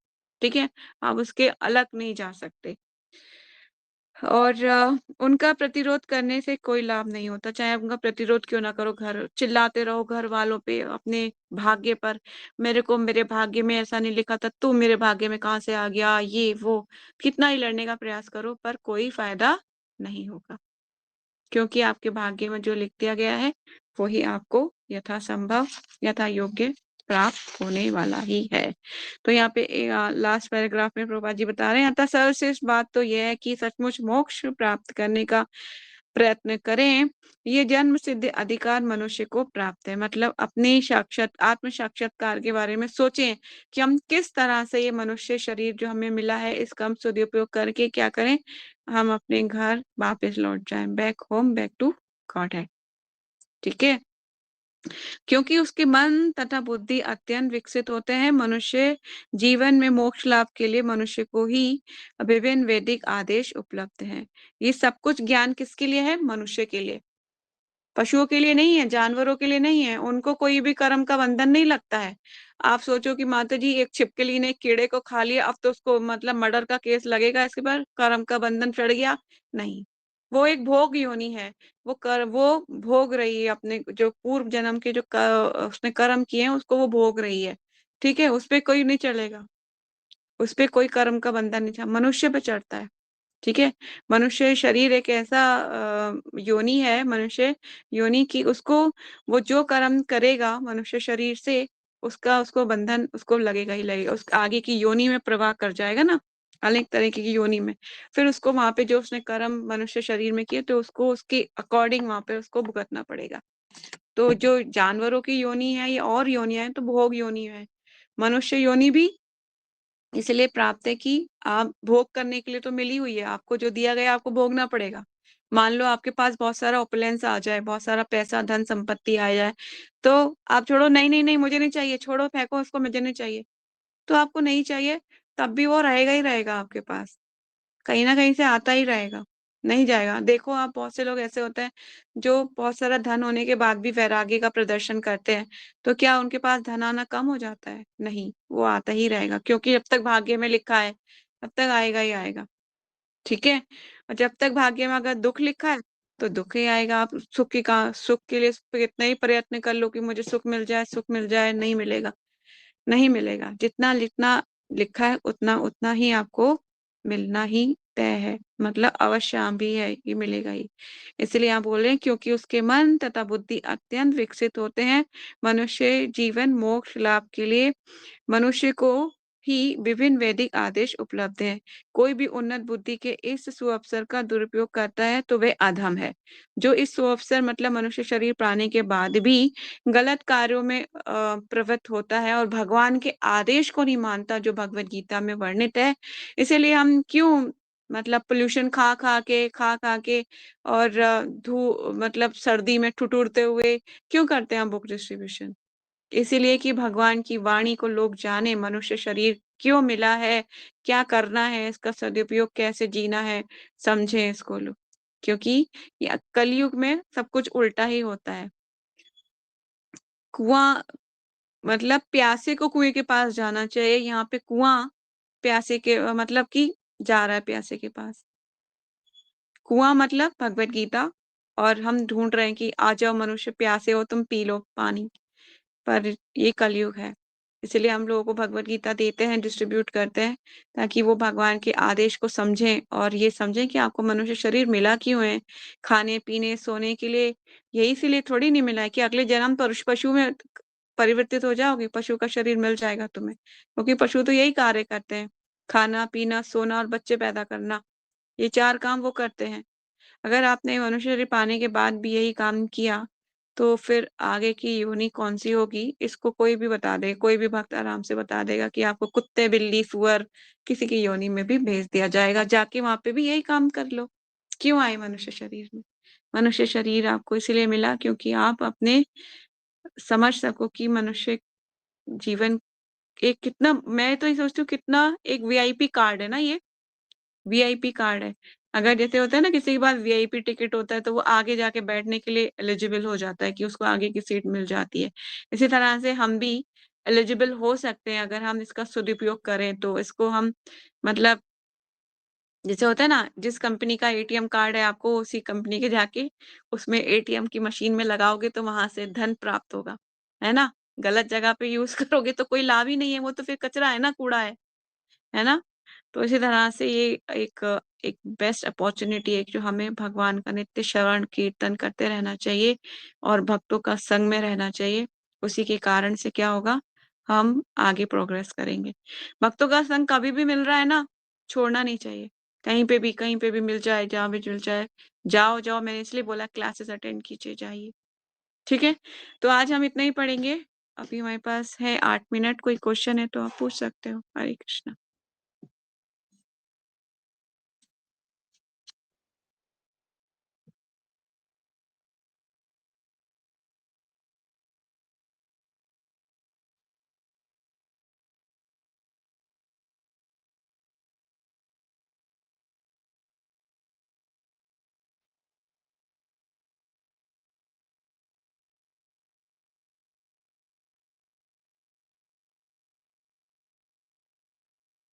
[SPEAKER 1] ठीक है। आप उसके अलग नहीं जा सकते। और उनका प्रतिरोध करने से कोई लाभ नहीं होता, चाहे उनका प्रतिरोध क्यों ना करो, घर चिल्लाते रहो घर वालों पे, अपने भाग्य पर, मेरे को मेरे भाग्य में ऐसा नहीं लिखा था, तू मेरे भाग्य में कहाँ से आ गया, ये वो, कितना ही लड़ने का प्रयास करो पर कोई फायदा नहीं होगा। क्योंकि आपके भाग्य में जो लिख दिया गया है वही आपको यथासंभव यथा योग्य प्राप्त होने वाला ही है। तो यहाँ पे लास्ट पैराग्राफ में प्रभुपाद जी बता रहे हैं, अतः सर्वश्रेष्ठ बात तो यह है कि सचमुच मोक्ष प्राप्त करने का प्रयत्न करें। ये जन्म सिद्ध अधिकार मनुष्य को प्राप्त है। मतलब अपने आत्म साक्षात्कार के बारे में सोचें कि हम किस तरह से ये मनुष्य शरीर जो हमें मिला है इसका हम सदुपयोग करके क्या करें, हम अपने घर वापस लौट जाएं, back home, back to God है। ठीक है। क्योंकि उसके मन तथा बुद्धि अत्यंत विकसित होते हैं। मनुष्य जीवन में मोक्ष लाभ के लिए मनुष्य को ही विभिन्न वैदिक आदेश उपलब्ध हैं। ये सब कुछ ज्ञान किसके लिए है? मनुष्य के लिए। पशुओं के लिए नहीं है, जानवरों के लिए नहीं है, उनको कोई भी कर्म का बंधन नहीं लगता है। आप सोचो कि माता जी एक छिपकली ने कीड़े को खा लिया, अब तो उसको मतलब मर्डर का केस लगेगा, इसके पर कर्म का बंधन चढ़ गया? नहीं। वो एक भोग योनि है। वो भोग रही है अपने जो पूर्व जन्म के जो उसने कर्म किए हैं उसको वो भोग रही है। ठीक है। उस पे कोई नहीं चलेगा, उस पे कोई कर्म का बंधन नहीं, मनुष्य पे चढ़ता है। ठीक है। मनुष्य शरीर एक ऐसा योनि है, मनुष्य योनि की उसको, वो जो कर्म करेगा मनुष्य शरीर से उसका उसको बंधन उसको लगेगा ही लगेगा। उस आगे की योनि में प्रवाह कर जाएगा ना, अनेक तरह की योनि में, फिर उसको वहां पे जो उसने कर्म मनुष्य शरीर में किए तो उसको उसके अकॉर्डिंग वहां पे उसको भुगतना पड़ेगा। तो जो जानवरों की योनि है या और योनियां हैं तो भोग योनि है। मनुष्य योनि भी इसलिए प्राप्त है कि आप भोग करने के लिए तो मिली हुई है, आपको जो दिया गया आपको भोगना पड़ेगा। मान लो आपके पास बहुत सारा ओपुलेंस आ जाए, बहुत सारा पैसा धन संपत्ति आ जाए, तो आप छोड़ो, नहीं नहीं नहीं मुझे नहीं चाहिए, छोड़ो फेंको उसको, मुझे नहीं चाहिए। तो आपको नहीं चाहिए, तब भी वो रहेगा ही रहेगा आपके पास, कहीं ना कहीं से आता ही रहेगा, नहीं जाएगा। देखो आप, बहुत से लोग ऐसे होते हैं जो बहुत सारा धन होने के बाद भी वैराग्य का प्रदर्शन करते हैं, तो क्या उनके पास धन आना कम हो जाता है? नहीं, वो आता ही रहेगा, क्योंकि जब तक भाग्य में लिखा है तब तक आएगा ही आएगा। ठीक है। और जब तक भाग्य में अगर दुख लिखा है तो दुख ही आएगा। आप सुख की कहा, सुख के लिए कितना ही प्रयत्न कर लो कि मुझे सुख मिल जाए, सुख मिल जाए, नहीं मिलेगा, नहीं मिलेगा। जितना जितना लिखा है उतना उतना ही आपको मिलना ही तय है, मतलब अवश्य भी है, ये मिलेगा ही। इसलिए आप बोल रहे हैं, क्योंकि उसके मन तथा बुद्धि अत्यंत विकसित होते हैं। मनुष्य जीवन मोक्ष लाभ के लिए मनुष्य को ही विभिन्न वैदिक आदेश उपलब्ध हैं। कोई भी उन्नत बुद्धि के इस सुअवसर का दुरुपयोग करता है तो वह अधम है। जो इस सुअवसर मतलब मनुष्य शरीर पाने के बाद भी गलत कार्यों में प्रवृत्त होता है और भगवान के आदेश को नहीं मानता जो भगवत गीता में वर्णित है। इसीलिए हम क्यों, मतलब पोल्यूशन खा खा के और धू मतलब सर्दी में ठिठुरते हुए क्यों करते हैं हम बुक डिस्ट्रीब्यूशन? इसीलिए कि भगवान की वाणी को लोग जाने, मनुष्य शरीर क्यों मिला है, क्या करना है, इसका सदुपयोग कैसे जीना है, समझें इसको लोग। क्योंकि कलयुग में सब कुछ उल्टा ही होता है। कुआं, मतलब प्यासे को कुएं के पास जाना चाहिए, यहाँ पे कुआं प्यासे के मतलब कि जा रहा है प्यासे के पास। कुआं मतलब भगवत गीता, और हम ढूंढ रहे हैं कि आ जाओ मनुष्य, प्यासे हो तुम, पी लो पानी। पर ये कलयुग है, इसलिए हम लोगों को भगवत गीता देते हैं, डिस्ट्रीब्यूट करते हैं, ताकि वो भगवान के आदेश को समझें और ये समझें कि आपको मनुष्य शरीर मिला क्यों है। खाने पीने सोने के लिए, यही इसीलिए थोड़ी नहीं मिला है कि अगले जन्म पशु में परिवर्तित हो जाओगे, पशु का शरीर मिल जाएगा तुम्हें, क्योंकि पशु तो यही कार्य करते हैं, खाना पीना सोना और बच्चे पैदा करना, ये चार काम वो करते हैं। अगर आपने मनुष्य शरीर पाने के बाद भी यही काम किया, तो फिर आगे की योनि कौन सी होगी, इसको कोई भी बता दे, कोई भी भक्त आराम से बता देगा कि आपको कुत्ते बिल्ली सुअर किसी की योनि में भी भेज दिया जाएगा, जाके वहां पे भी यही काम कर लो। क्यों आए मनुष्य शरीर में? मनुष्य शरीर आपको इसलिए मिला क्योंकि आप अपने समझ सको कि मनुष्य जीवन एक कितना, मैं तो ये सोचती हूँ कितना एक वीआईपी कार्ड है ना ये, वीआईपी कार्ड है। अगर जैसे होता है ना किसी के पास वीआईपी टिकट होता है तो वो आगे जाके बैठने के लिए एलिजिबल हो जाता है कि उसको आगे की सीट मिल जाती है। इसी तरह से हम भी एलिजिबल हो सकते हैं अगर हम इसका सदुपयोग करें तो। इसको हम मतलब जैसे होता है ना, जिस कंपनी का एटीएम कार्ड है आपको उसी कंपनी के जाके उसमें एटीएम की मशीन में लगाओगे तो वहां से धन प्राप्त होगा, है ना। गलत जगह पे यूज करोगे तो कोई लाभ ही नहीं है, वो तो फिर कचरा है ना, कूड़ा है ना। तो इसी तरह से ये एक एक बेस्ट अपॉर्चुनिटी है जो हमें भगवान का नित्य श्रवण कीर्तन करते रहना चाहिए और भक्तों का संग में रहना चाहिए। उसी के कारण से क्या होगा, हम आगे प्रोग्रेस करेंगे। भक्तों का संग कभी भी मिल रहा है ना, छोड़ना नहीं चाहिए। कहीं पे भी मिल जाए, जहाँ भी मिल जाए, जाओ जाओ, मैंने इसलिए बोला क्लासेस अटेंड कीजिए, जाइए। ठीक है। तो आज हम इतना ही पढ़ेंगे। अभी हमारे पास है 8 मिनट, कोई क्वेश्चन है तो आप पूछ सकते हो। हरे कृष्णा।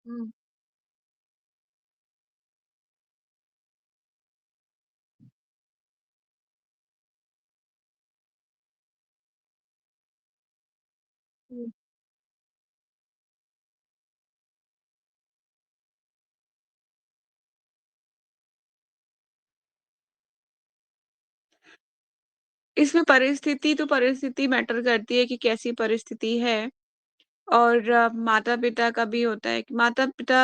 [SPEAKER 1] हम्म। हम्म। इसमें परिस्थिति तो परिस्थिति मैटर करती है कि कैसी परिस्थिति है। और माता पिता का भी होता है कि माता पिता,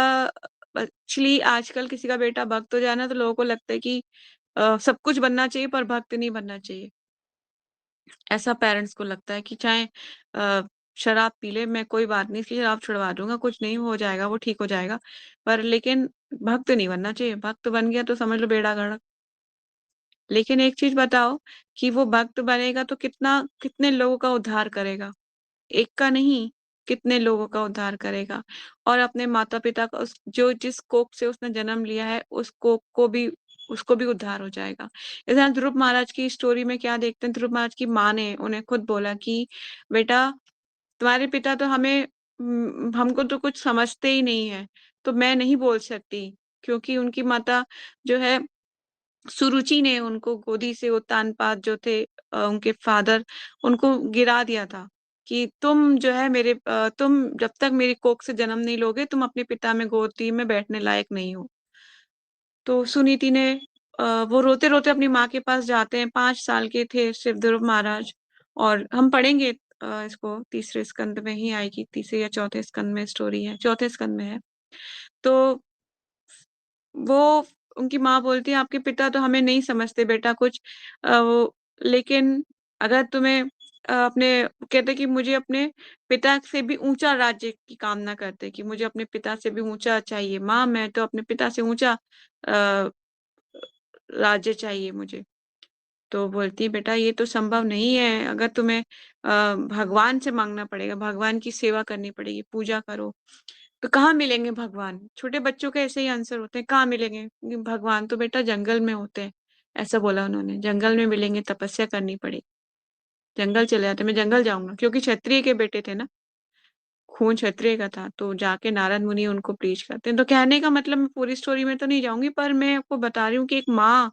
[SPEAKER 1] एक्चुअली आजकल किसी का बेटा भक्त हो जाए ना तो लोगों को लगता है कि सब कुछ बनना चाहिए पर भक्त नहीं बनना चाहिए। ऐसा पेरेंट्स को लगता है कि चाहे शराब पी ले, मैं कोई बात नहीं, इसकी शराब छुड़वा दूंगा, कुछ नहीं हो जाएगा, वो ठीक हो जाएगा, पर लेकिन भक्त नहीं बनना चाहिए। भक्त बन गया तो समझ लो बेड़ा गर्क। लेकिन एक चीज बताओ कि वो भक्त बनेगा तो कितना, कितने लोगों का उद्धार करेगा? एक का नहीं, कितने लोगों का उद्धार करेगा। और अपने माता पिता का उस जो जिस कोख से उसने जन्म लिया है उस कोख को भी उसको भी उद्धार हो जाएगा। इस तरह ध्रुव महाराज की स्टोरी में क्या देखते हैं, ध्रुव महाराज की माँ ने उन्हें खुद बोला कि बेटा तुम्हारे पिता तो हमको तो कुछ समझते ही नहीं है, तो मैं नहीं बोल सकती। क्योंकि उनकी माता जो है सुरुचि ने उनको गोदी से उत्तानपाद जो थे उनके फादर उनको गिरा दिया था कि तुम जो है तुम जब तक मेरी कोख से जन्म नहीं लोगे तुम अपने पिता में गोदी में बैठने लायक नहीं हो। तो सुनीति ने वो रोते रोते अपनी माँ के पास जाते हैं। 5 साल के थे शिवध्रुव महाराज। और हम पढ़ेंगे इसको तीसरे स्कंद में ही आएगी, तीसरे या चौथे स्कंद में स्टोरी है, चौथे स्कंद में है। तो वो उनकी माँ बोलती है आपके पिता तो हमें नहीं समझते बेटा कुछ, लेकिन अगर तुम्हें अपने कहते कि मुझे अपने पिता से भी ऊंचा राज्य की कामना करते कि मुझे अपने पिता से भी ऊंचा चाहिए माँ, मैं तो अपने पिता से ऊंचा अ, राज्य चाहिए मुझे। तो बोलती है बेटा ये तो संभव नहीं है, अगर तुम्हें भगवान से मांगना पड़ेगा, भगवान की सेवा करनी पड़ेगी, पूजा करो। तो कहाँ मिलेंगे भगवान? छोटे बच्चों के ऐसे ही आंसर होते हैं, कहाँ मिलेंगे भगवान? तो बेटा जंगल में होते हैं। ऐसा बोला उन्होंने, जंगल में मिलेंगे, तपस्या करनी पड़ेगी। जंगल चले जाते, मैं जंगल जाऊंगा, क्योंकि क्षत्रिय के बेटे थे ना, खून क्षत्रिय का था। तो जाके नारद मुनि उनको प्रीच करते हैं। तो कहने का मतलब, मैं पूरी स्टोरी में तो नहीं जाऊंगी, पर मैं आपको बता रही हूँ कि एक माँ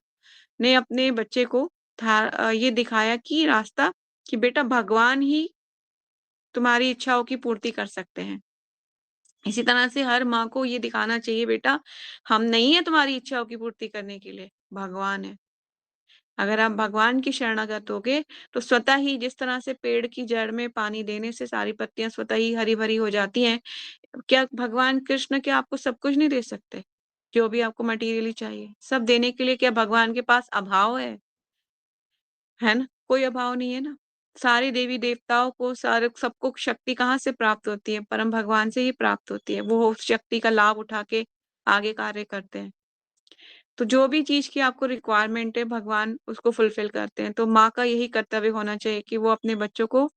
[SPEAKER 1] ने अपने बच्चे को ये दिखाया कि रास्ता, कि बेटा भगवान ही तुम्हारी इच्छाओं की पूर्ति कर सकते हैं। इसी तरह से हर माँ को ये दिखाना चाहिए बेटा हम नहीं है तुम्हारी इच्छाओं की पूर्ति करने के लिए, भगवान है। अगर आप भगवान की शरणागत होगे तो स्वतः ही, जिस तरह से पेड़ की जड़ में पानी देने से सारी पत्तियां स्वतः ही हरी भरी हो जाती हैं, क्या भगवान कृष्ण क्या आपको सब कुछ नहीं दे सकते? जो भी आपको मटेरियली चाहिए सब देने के लिए क्या भगवान के पास अभाव है ना? कोई अभाव नहीं है ना। सारे देवी देवताओं को, सारे सबको शक्ति कहाँ से प्राप्त होती है? परम भगवान से ही प्राप्त होती है। वो उस शक्ति का लाभ उठा के आगे कार्य करते हैं। तो जो भी चीज की आपको रिक्वायरमेंट है भगवान उसको फुलफिल करते हैं। तो माँ का यही कर्तव्य होना चाहिए कि वो अपने बच्चों को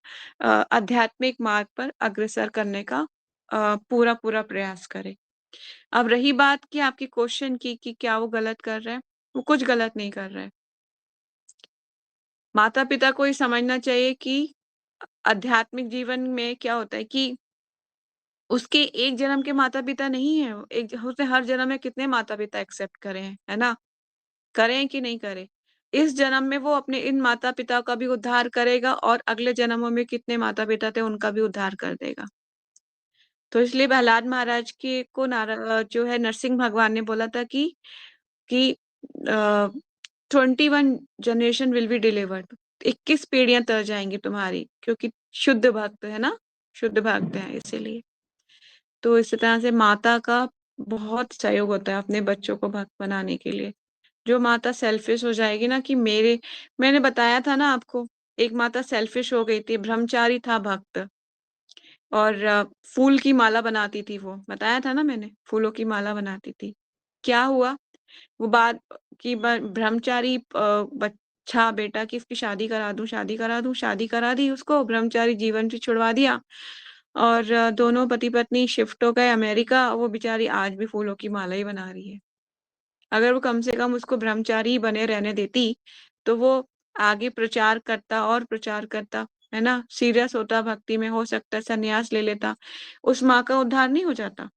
[SPEAKER 1] आध्यात्मिक मार्ग पर अग्रसर करने का पूरा पूरा प्रयास करे। अब रही बात कि आपकी क्वेश्चन की कि क्या वो गलत कर रहे हैं, वो कुछ गलत नहीं कर रहे हैं। माता पिता को ये समझना चाहिए कि आध्यात्मिक जीवन में क्या होता है कि उसके एक जन्म के माता पिता नहीं है, एक उसने हर जन्म में कितने माता पिता एक्सेप्ट करे हैं, है ना? करें कि नहीं करें, इस जन्म में वो अपने इन माता पिता का भी उद्धार करेगा और अगले जन्मों में कितने माता पिता थे उनका भी उद्धार कर देगा। तो इसलिए प्रहलाद महाराज के को जो है नरसिंह भगवान ने बोला था कि 21 जनरेशन विल बी डिलीवर्ड, 21 पीढ़ियां तर जाएंगी तुम्हारी, क्योंकि शुद्ध भक्त है ना, शुद्ध भक्त है इसीलिए। तो इस तरह से माता का बहुत सहयोग होता है अपने बच्चों को भक्त बनाने के लिए। जो माता सेल्फिश हो जाएगी ना कि मैंने बताया था ना आपको, एक माता सेल्फिश हो गई थी, ब्रह्मचारी था भक्त, और फूल की माला बनाती थी, वो बताया था ना मैंने, फूलों की माला बनाती थी। क्या हुआ? वो बात कि ब्रह्मचारी बच्चा बेटा की इसकी शादी करा दूं, शादी करा दूं, शादी करा दी उसको, ब्रह्मचारी जीवन से छुड़वा दिया। और दोनों पति पत्नी शिफ्ट हो गए अमेरिका। वो बेचारी आज भी फूलों की माला ही बना रही है। अगर वो कम से कम उसको ब्रह्मचारी ही बने रहने देती तो वो आगे प्रचार करता और प्रचार करता, है ना, सीरियस होता, भक्ति में हो सकता है संन्यास ले लेता, उस माँ का उद्धार नहीं हो जाता?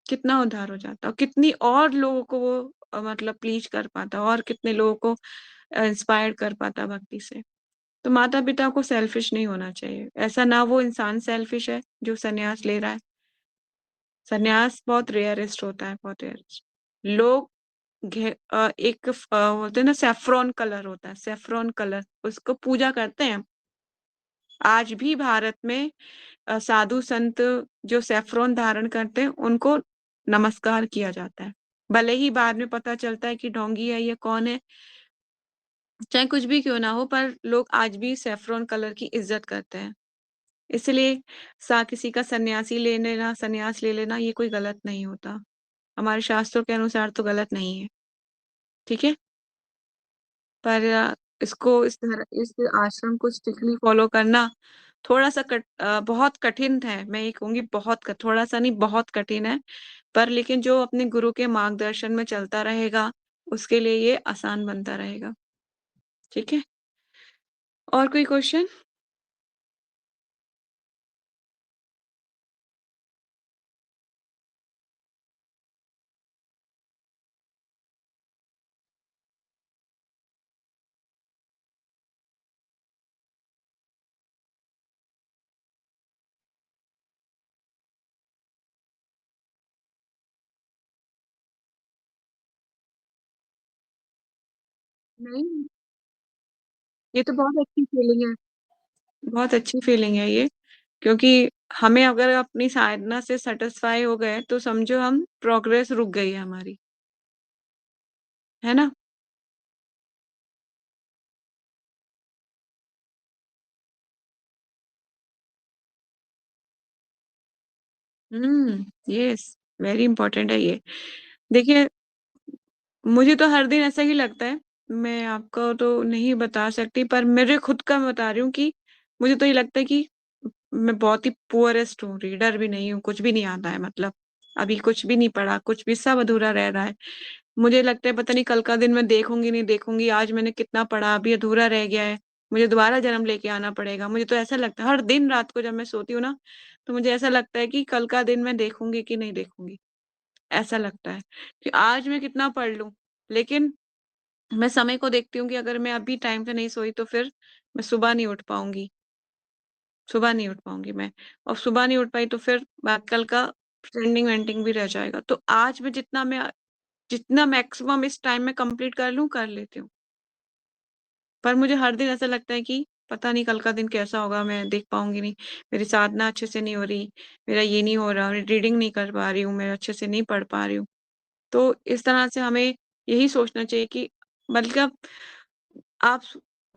[SPEAKER 1] कितना उद्धार हो जाता, और कितनी और लोगों को वो मतलब प्लीज कर पाता, और कितने लोगों को इंस्पायर कर पाता भक्ति से। तो माता पिता को सेल्फिश नहीं होना चाहिए। ऐसा ना वो इंसान सेल्फिश है जो संन्यास ले रहा है। संन्यास बहुत रेयरेस्ट होता है, बहुत रेयरेस्ट। लोग एक बोलते हैं ना, सेफ्रॉन कलर होता है, सेफ्रॉन कलर, उसको पूजा करते हैं। आज भी भारत में साधु संत जो सेफ्रॉन धारण करते हैं उनको नमस्कार किया जाता है। भले ही बाद में पता चलता है कि ढोंगी है, ये कौन है, चाहे कुछ भी क्यों ना हो, पर लोग आज भी सेफ्रॉन कलर की इज्जत करते हैं। इसलिए किसी का सन्यासी ले लेना, सन्यास ले लेना, ये कोई गलत नहीं होता। हमारे शास्त्रों के अनुसार तो गलत नहीं है। ठीक है। पर इस आश्रम को स्ट्रिक्टली फॉलो करना थोड़ा-सा बहुत कठिन है, मैं ये कहूँगी बहुत क थोड़ा-सा नहीं बहुत कठिन है, पर लेकिन जो अपने गुरु के मार्गदर्शन में चलता रहेगा, उसके लिए ये आसान बनता रहेगा। ठीक है? और कोई क्वेश्चन? नहीं, ये तो बहुत अच्छी फीलिंग है। बहुत अच्छी फीलिंग है ये, क्योंकि हमें अगर अपनी साधना से सैटिस्फाई हो गए, तो समझो हम प्रोग्रेस रुक गई है हमारी, है ना? यस, वेरी इंपॉर्टेंट है ये। देखिए, मुझे तो हर दिन ऐसा ही लगता है, मैं आपको तो नहीं बता सकती, पर मेरे खुद का मैं बता रही हूँ कि मुझे तो ये लगता है कि मैं बहुत ही पुअरेस्ट हूँ, रीडर भी नहीं हूँ, कुछ भी नहीं आता है मतलब। अभी कुछ भी नहीं पढ़ा, कुछ भी सब अधूरा रह रहा है। मुझे लगता है पता नहीं कल का दिन मैं देखूँगी, नहीं देखूँगी, आज मैंने कितना पढ़ा, अभी अधूरा रह गया है, मुझे दोबारा जन्म लेके आना पड़ेगा। मुझे तो ऐसा लगता है हर दिन रात को जब मैं सोती हूँ ना, तो मुझे ऐसा लगता है कि कल का दिन मैं देखूँगी कि नहीं देखूँगी, ऐसा लगता है कि आज मैं कितना पढ़ लूँ। लेकिन मैं समय को देखती हूँ कि अगर मैं अभी टाइम से नहीं सोई तो फिर मैं सुबह नहीं उठ पाऊँगी, सुबह नहीं उठ पाऊँगी मैं, और सुबह नहीं उठ पाई तो फिर कल का पेंडिंग-वेंडिंग भी रह जाएगा। तो आज मैं जितना मैक्सिमम इस टाइम में कंप्लीट कर लूँ, कर लेती हूँ। पर मुझे हर दिन ऐसा लगता है कि पता नहीं कल का दिन कैसा होगा, मैं देख पाऊँगी नहीं, मेरी साधना अच्छे से नहीं हो रही, मेरा ये नहीं हो रहा, मैं रीडिंग नहीं कर पा रही हूँ, मैं अच्छे से नहीं पढ़ पा रही हूँ। तो इस तरह से हमें यही सोचना चाहिए कि मतलब आप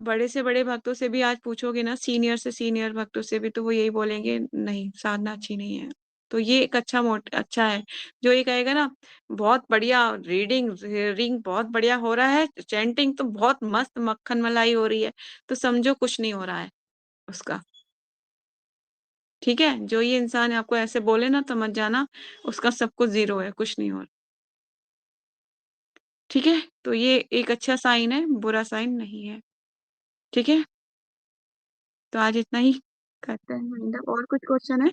[SPEAKER 1] बड़े से बड़े भक्तों से भी आज पूछोगे ना, सीनियर से सीनियर भक्तों से भी, तो वो यही बोलेंगे, नहीं, साधना अच्छी नहीं है। तो ये एक अच्छा है। जो ये कहेगा ना, बहुत बढ़िया रीडिंग रीडिंग बहुत बढ़िया हो रहा है, चैंटिंग तो बहुत मस्त मक्खन मलाई हो रही है, तो समझो कुछ नहीं हो रहा है उसका। ठीक है? जो ये इंसान आपको ऐसे बोले ना, तो मत जाना, उसका सब कुछ ज़ीरो है, कुछ नहीं हो रहा। ठीक है? तो ये एक अच्छा साइन है, बुरा साइन नहीं है। ठीक है? तो आज इतना ही करते हैं वाइंड अप। और कुछ क्वेश्चन है?